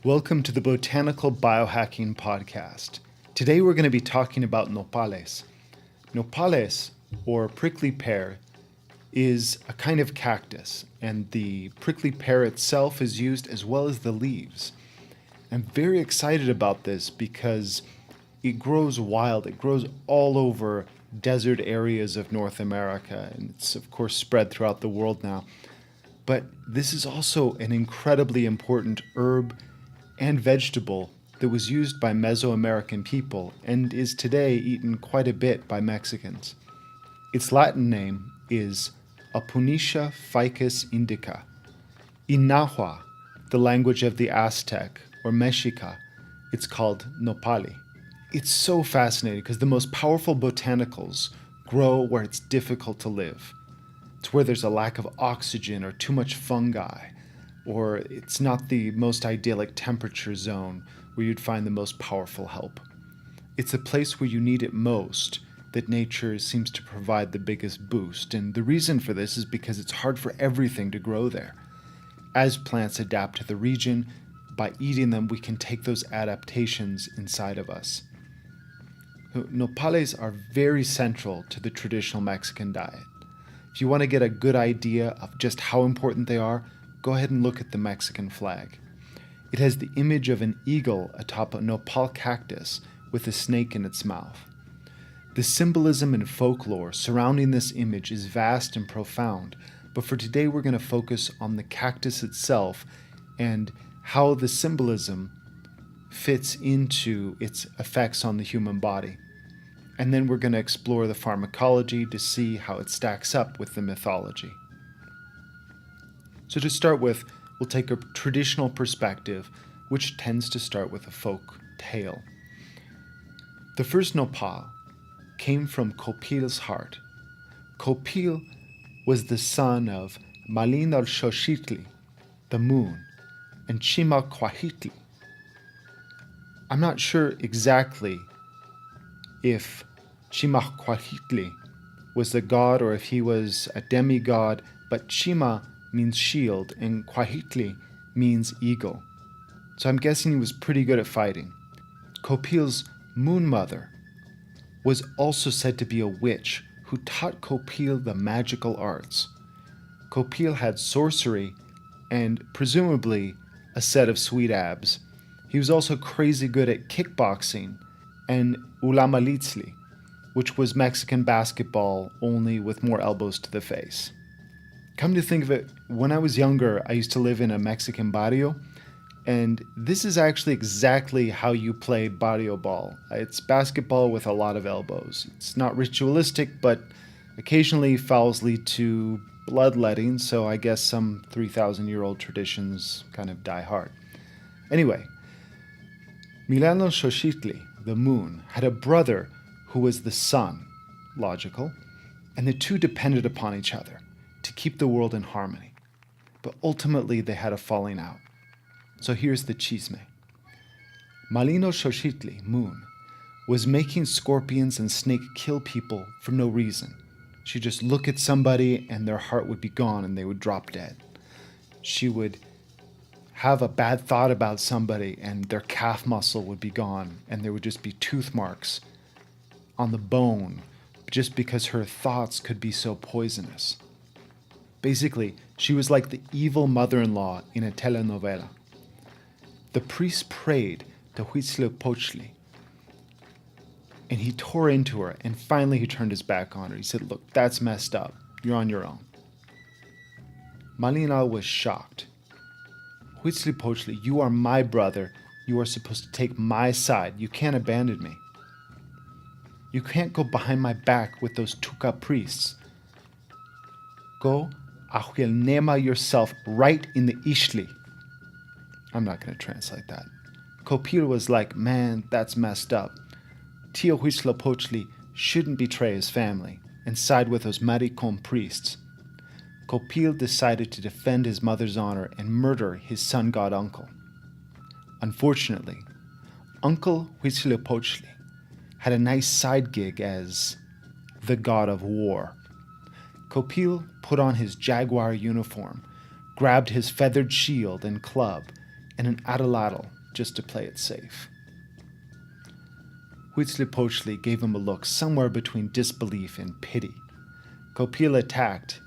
Welcome to the Botanical Biohacking Podcast. Today we're going to be talking about nopales. Nopales, or prickly pear, is a kind of cactus, and the prickly pear itself is used as well as the leaves. I'm very excited about this because it grows wild. It grows all over desert areas of North America, and it's of course spread throughout the world now. But this is also an incredibly important herb and vegetable that was used by Mesoamerican people and is today eaten quite a bit by Mexicans. Its Latin name is Apunetia ficus indica. In Nahua, the language of the Aztec, or Mexica, it's called nopali. It's so fascinating because the most powerful botanicals grow where it's difficult to live. It's where there's a lack of oxygen or too much fungi, or it's not the most idyllic temperature zone where you'd find the most powerful help. It's a place where you need it most that nature seems to provide the biggest boost, and the reason for this is because it's hard for everything to grow there. As plants adapt to the region, by eating them we can take those adaptations inside of us. Nopales are very central to the traditional Mexican diet. If you want to get a good idea of just how important they are, go ahead and look at the Mexican flag. It has the image of an eagle atop a nopal cactus with a snake in its mouth. The symbolism and folklore surrounding this image is vast and profound, but for today we're going to focus on the cactus itself and how the symbolism fits into its effects on the human body. And then we're going to explore the pharmacology to see how it stacks up with the mythology. So to start with, we'll take a traditional perspective, which tends to start with a folk tale. The first nopal came from Copil's heart. Copil was the son of Xochitl, the moon, and Chimalquahitl. I'm not sure exactly if Chimalquahitl was the god or if he was a demigod, but Chima means shield and Quahitli means eagle. So I'm guessing he was pretty good at fighting. Copil's moon mother was also said to be a witch who taught Copil the magical arts. Copil had sorcery and presumably a set of sweet abs. He was also crazy good at kickboxing and ulamalitzli, which was Mexican basketball only with more elbows to the face. Come to think of it, when I was younger, I used to live in a Mexican barrio, and this is actually exactly how you play barrio ball. It's basketball with a lot of elbows. It's not ritualistic, but occasionally fouls lead to bloodletting, so I guess some 3,000-year-old traditions kind of die hard. Anyway, Xochitl, the moon, had a brother who was the sun, logical, and the two depended upon each other to keep the world in harmony. But ultimately they had a falling out. So here's the chisme. Xochitl, moon, was making scorpions and snake kill people for no reason. She'd just look at somebody and their heart would be gone and they would drop dead. She would have a bad thought about somebody and their calf muscle would be gone and there would just be tooth marks on the bone just because her thoughts could be so poisonous. Basically, she was like the evil mother-in-law in a telenovela. The priest prayed to Huitzilopochtli, and he tore into her, and finally he turned his back on her. He said, "Look, that's messed up. You're on your own." Malina was shocked. "Huitzilopochtli, you are my brother. You are supposed to take my side. You can't abandon me. You can't go behind my back with those Tuca priests. Go Ahuelnema yourself right in the Ishli." I'm not going to translate that. Copil was like, "Man, that's messed up. Tio Huitzilopochtli shouldn't betray his family and side with those maricon priests." Copil decided to defend his mother's honor and murder his sun god uncle. Unfortunately, Uncle Huitzilopochtli had a nice side gig as the god of war. Copil put on his jaguar uniform, grabbed his feathered shield and club, and an atlatl just to play it safe. Huitzilopochtli gave him a look somewhere between disbelief and pity. Copil attacked,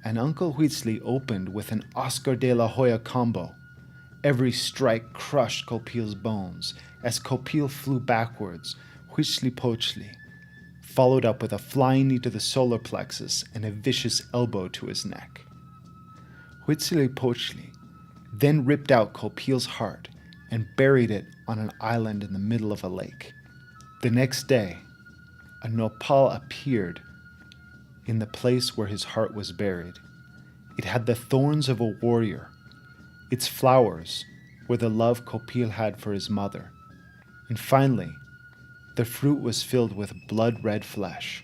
and Uncle Huitzli opened with an Oscar de la Hoya combo. Every strike crushed Copil's bones. As Copil flew backwards, Huitzilopochtli followed up with a flying knee to the solar plexus and a vicious elbow to his neck. Huitzilopochtli then ripped out Copil's heart and buried it on an island in the middle of a lake. The next day, a nopal appeared in the place where his heart was buried. It had the thorns of a warrior. Its flowers were the love Copil had for his mother. And finally, the fruit was filled with blood-red flesh.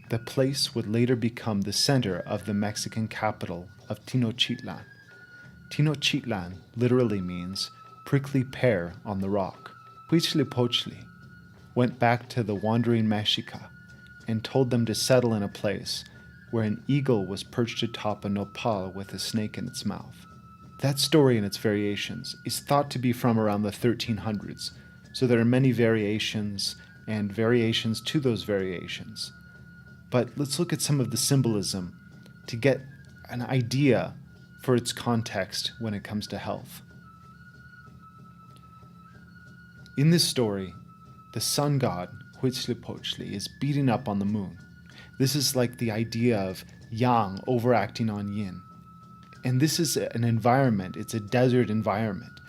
The place would later become the center of the Mexican capital of Tenochtitlan. Tenochtitlan literally means prickly pear on the rock. Huitzilopochtli went back to the wandering Mexica and told them to settle in a place where an eagle was perched atop a nopal with a snake in its mouth. That story and its variations is thought to be from around the 1300s, so there are many variations and variations to those variations. But let's look at some of the symbolism to get an idea for its context when it comes to health. In this story, the sun god, Huitzilopochtli, is beating up on the moon. This is like the idea of yang overacting on yin. And this is an environment, it's a desert environment,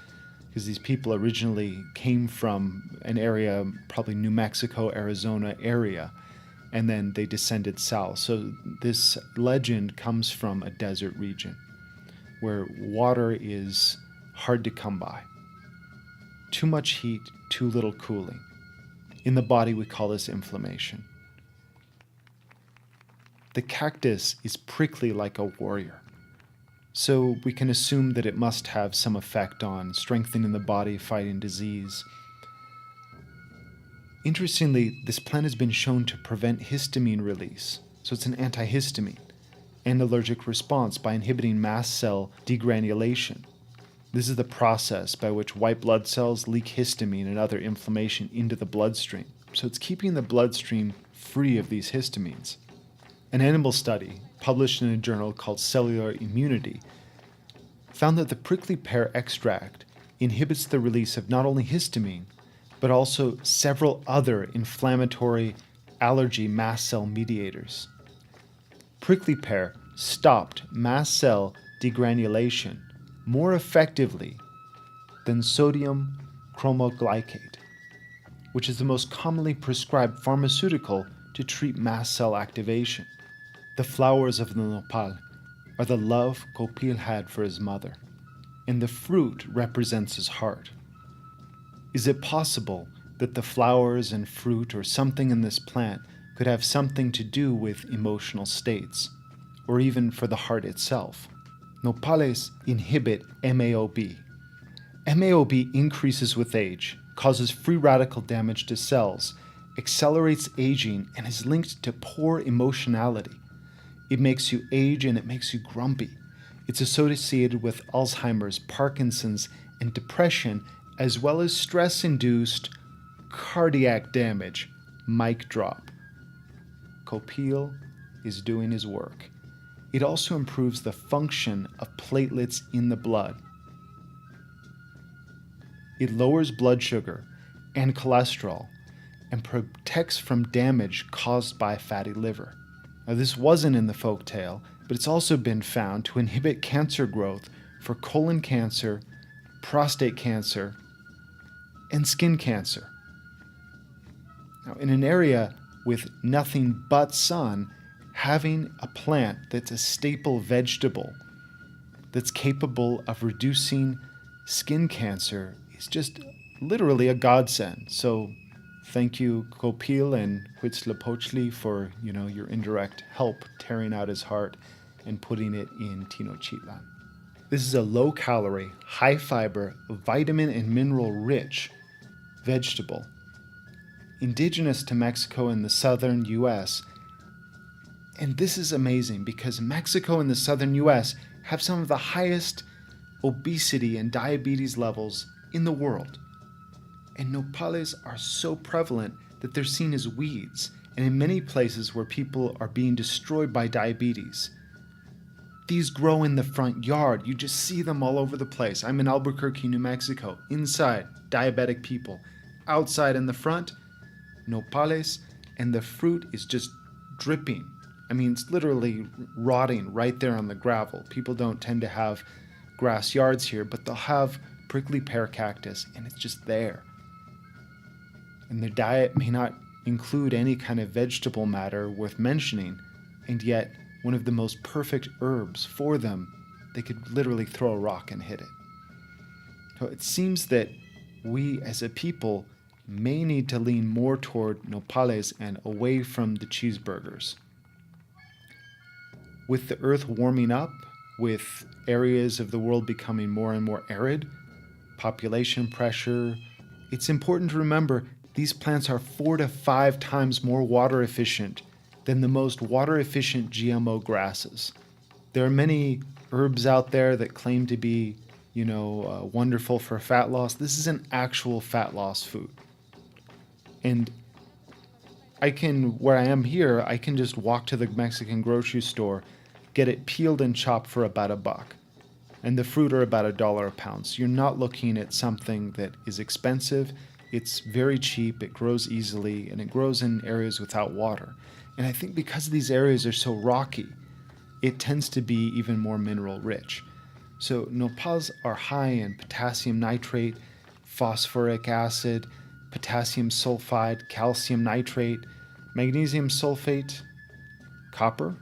because these people originally came from an area, probably New Mexico, Arizona area, and then they descended south. So this legend comes from a desert region where water is hard to come by. Too much heat, too little cooling. In the body, we call this inflammation. The cactus is prickly like a warrior, so we can assume that it must have some effect on strengthening the body, fighting disease. Interestingly, this plant has been shown to prevent histamine release, so it's an antihistamine, and allergic response by inhibiting mast cell degranulation. This is the process by which white blood cells leak histamine and other inflammation into the bloodstream. So it's keeping the bloodstream free of these histamines. An animal study published in a journal called Cellular Immunity found that the prickly pear extract inhibits the release of not only histamine, but also several other inflammatory allergy mast cell mediators. Prickly pear stopped mast cell degranulation more effectively than sodium chromoglycate, which is the most commonly prescribed pharmaceutical to treat mast cell activation. The flowers of the nopal are the love Copil had for his mother, and the fruit represents his heart. Is it possible that the flowers and fruit or something in this plant could have something to do with emotional states, or even for the heart itself? Nopales inhibit MAOB. MAOB increases with age, causes free radical damage to cells, accelerates aging, and is linked to poor emotionality. It makes you age and it makes you grumpy. It's associated with Alzheimer's, Parkinson's, and depression, as well as stress-induced cardiac damage. Mic drop. Copil is doing his work. It also improves the function of platelets in the blood. It lowers blood sugar and cholesterol and protects from damage caused by fatty liver. Now, this wasn't in the folktale, but it's also been found to inhibit cancer growth for colon cancer, prostate cancer, and skin cancer. Now, in an area with nothing but sun, having a plant that's a staple vegetable that's capable of reducing skin cancer is just literally a godsend. So thank you, Copil and Huitzilopochtli, for your indirect help tearing out his heart and putting it in Tenochtitlan. This is a low-calorie, high-fiber, vitamin and mineral-rich vegetable. Indigenous to Mexico and the southern U.S., and this is amazing because Mexico and the southern U.S. have some of the highest obesity and diabetes levels in the world. And nopales are so prevalent that they're seen as weeds, and in many places where people are being destroyed by diabetes. These grow in the front yard. You just see them all over the place. I'm in Albuquerque, New Mexico. Inside, diabetic people. Outside in the front, nopales, and the fruit is just dripping. I mean, it's literally rotting right there on the gravel. People don't tend to have grass yards here, but they'll have prickly pear cactus, and it's just there. And their diet may not include any kind of vegetable matter worth mentioning, and yet one of the most perfect herbs for them, they could literally throw a rock and hit it. So it seems that we as a people may need to lean more toward nopales and away from the cheeseburgers. With the earth warming up, with areas of the world becoming more and more arid, population pressure, it's important to remember these plants are 4 to 5 times more water efficient than the most water efficient GMO grasses. There are many herbs out there that claim to be, wonderful for fat loss. This is an actual fat loss food. And where I am here, I can just walk to the Mexican grocery store, get it peeled and chopped for about $1. And the fruit are about $1 a pound. So you're not looking at something that is expensive. It's very cheap, it grows easily, and it grows in areas without water. And I think because these areas are so rocky, it tends to be even more mineral rich. So nopals are high in potassium nitrate, phosphoric acid, potassium sulfide, calcium nitrate, magnesium sulfate, copper,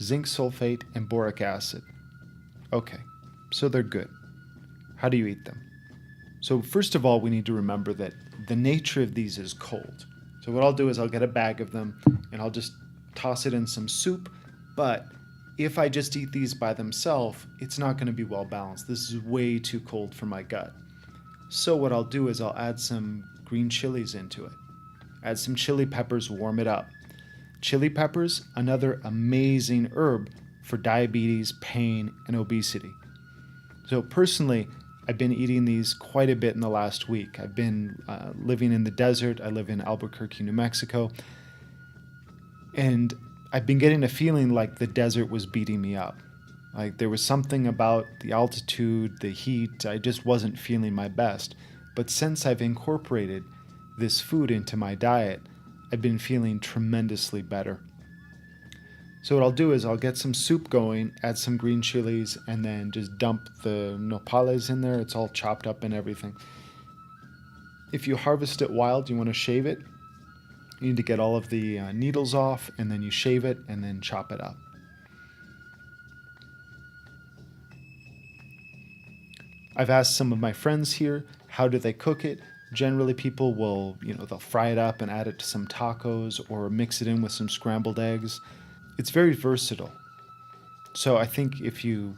zinc sulfate, and boric acid. Okay, so they're good. How do you eat them? So first of all, we need to remember that the nature of these is cold. So what I'll do is I'll get a bag of them and I'll just toss it in some soup. But if I just eat these by themselves, it's not going to be well balanced. This is way too cold for my gut. So what I'll do is I'll add some green chilies into it. Add some chili peppers, warm it up. Chili peppers, another amazing herb for diabetes, pain, and obesity. So personally, I've been eating these quite a bit in the last week. I've been living in the desert. I live in Albuquerque, New Mexico. And I've been getting a feeling like the desert was beating me up. Like there was something about the altitude, the heat, I just wasn't feeling my best. But since I've incorporated this food into my diet, I've been feeling tremendously better. So what I'll do is I'll get some soup going, add some green chilies, and then just dump the nopales in there. It's all chopped up and everything. If you harvest it wild, you want to shave it. You need to get all of the needles off, and then you shave it and then chop it up. I've asked some of my friends here, how do they cook it? Generally, people will, they'll fry it up and add it to some tacos or mix it in with some scrambled eggs. It's very versatile. So I think if you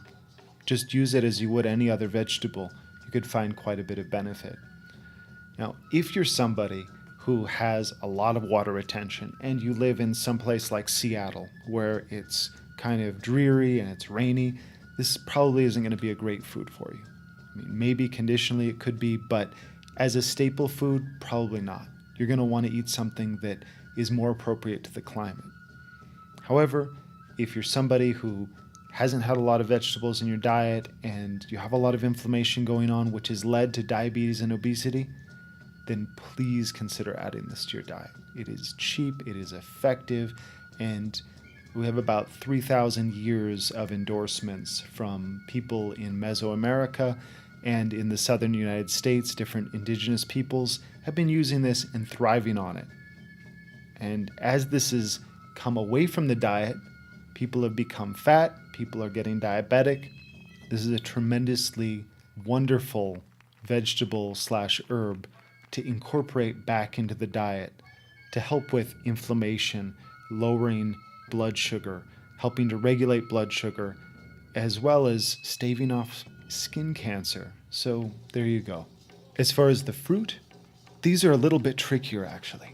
just use it as you would any other vegetable, you could find quite a bit of benefit. Now, if you're somebody who has a lot of water retention and you live in some place like Seattle where it's kind of dreary and it's rainy, this probably isn't going to be a great food for you. I mean, maybe conditionally it could be, but as a staple food, probably not. You're going to want to eat something that is more appropriate to the climate. However, if you're somebody who hasn't had a lot of vegetables in your diet and you have a lot of inflammation going on, which has led to diabetes and obesity, then please consider adding this to your diet. It is cheap, it is effective, and we have about 3,000 years of endorsements from people in Mesoamerica and in the southern United States. Different indigenous peoples have been using this and thriving on it. And as this has come away from the diet, people have become fat, people are getting diabetic. This is a tremendously wonderful vegetable/herb to incorporate back into the diet to help with inflammation, lowering blood sugar, helping to regulate blood sugar, as well as staving off skin cancer. So there you go. As far as the fruit, these are a little bit trickier actually.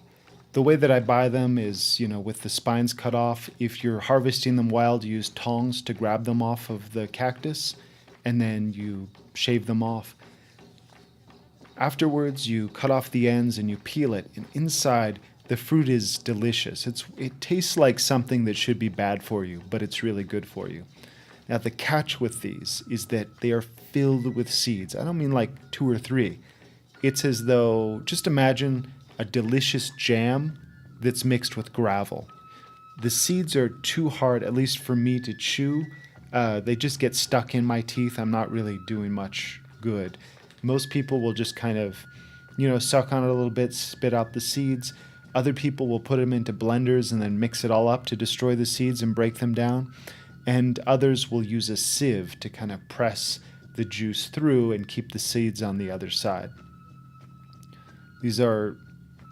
The way that I buy them is, with the spines cut off. If you're harvesting them wild, use tongs to grab them off of the cactus. and then you shave them off. Afterwards, you cut off the ends and you peel it, and inside, the fruit is delicious. It tastes like something that should be bad for you, but it's really good for you. Now, the catch with these is that they are filled with seeds. I don't mean like 2 or 3. It's as though, just imagine a delicious jam that's mixed with gravel. The seeds are too hard, at least for me, to chew. They just get stuck in my teeth. I'm not really doing much good. Most people will just kind of, suck on it a little bit, spit out the seeds. Other people will put them into blenders and then mix it all up to destroy the seeds and break them down. And others will use a sieve to kind of press the juice through and keep the seeds on the other side. These are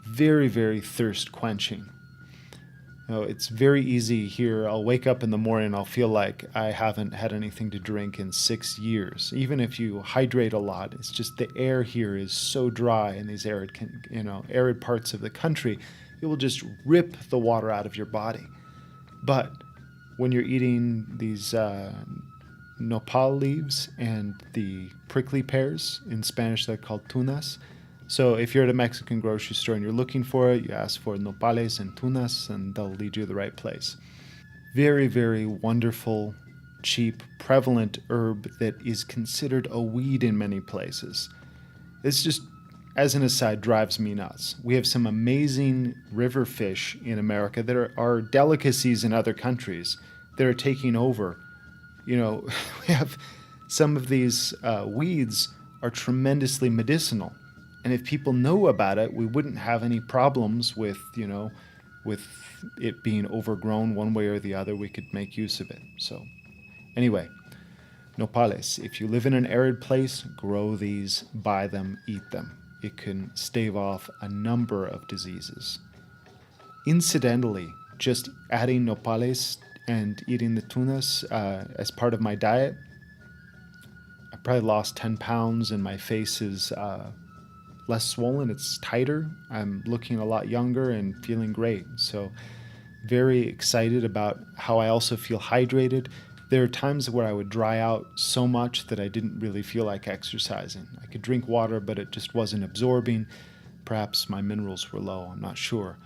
very, very thirst quenching. It's very easy here. I'll wake up in the morning, I'll feel like I haven't had anything to drink in 6 years. Even if you hydrate a lot, it's just the air here is so dry in these arid parts of the country, it will just rip the water out of your body. But when you're eating these nopal leaves and the prickly pears, in Spanish they're called tunas. So if you're at a Mexican grocery store and you're looking for it, you ask for nopales and tunas and they'll lead you to the right place. Very, very wonderful, cheap, prevalent herb that is considered a weed in many places. This just, as an aside, drives me nuts. We have some amazing river fish in America that are delicacies in other countries that are taking over. We have some of these weeds are tremendously medicinal. And if people know about it, we wouldn't have any problems with it being overgrown one way or the other. We could make use of it. So anyway, nopales. If you live in an arid place, grow these, buy them, eat them. It can stave off a number of diseases. Incidentally, just adding nopales and eating the tunas as part of my diet, I probably lost 10 pounds and my face is less swollen. It's tighter. I'm looking a lot younger and feeling great. So very excited about how I also feel hydrated. There are times where I would dry out so much that I didn't really feel like exercising. I could drink water, but it just wasn't absorbing. Perhaps my minerals were low. I'm not sure.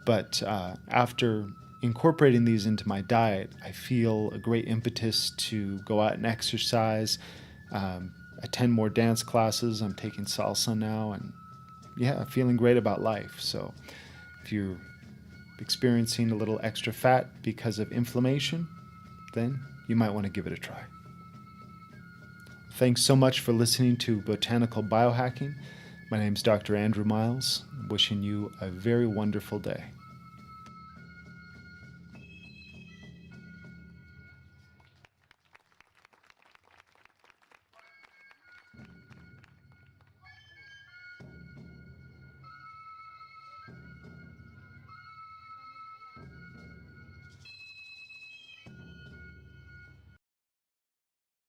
But after incorporating these into my diet, I feel a great impetus to go out and exercise, attend more dance classes. I'm taking salsa now and feeling great about life. So if you're experiencing a little extra fat because of inflammation, then you might want to give it a try. Thanks so much for listening to Botanical Biohacking. My name is Dr. Andrew Miles. Wishing you a very wonderful day.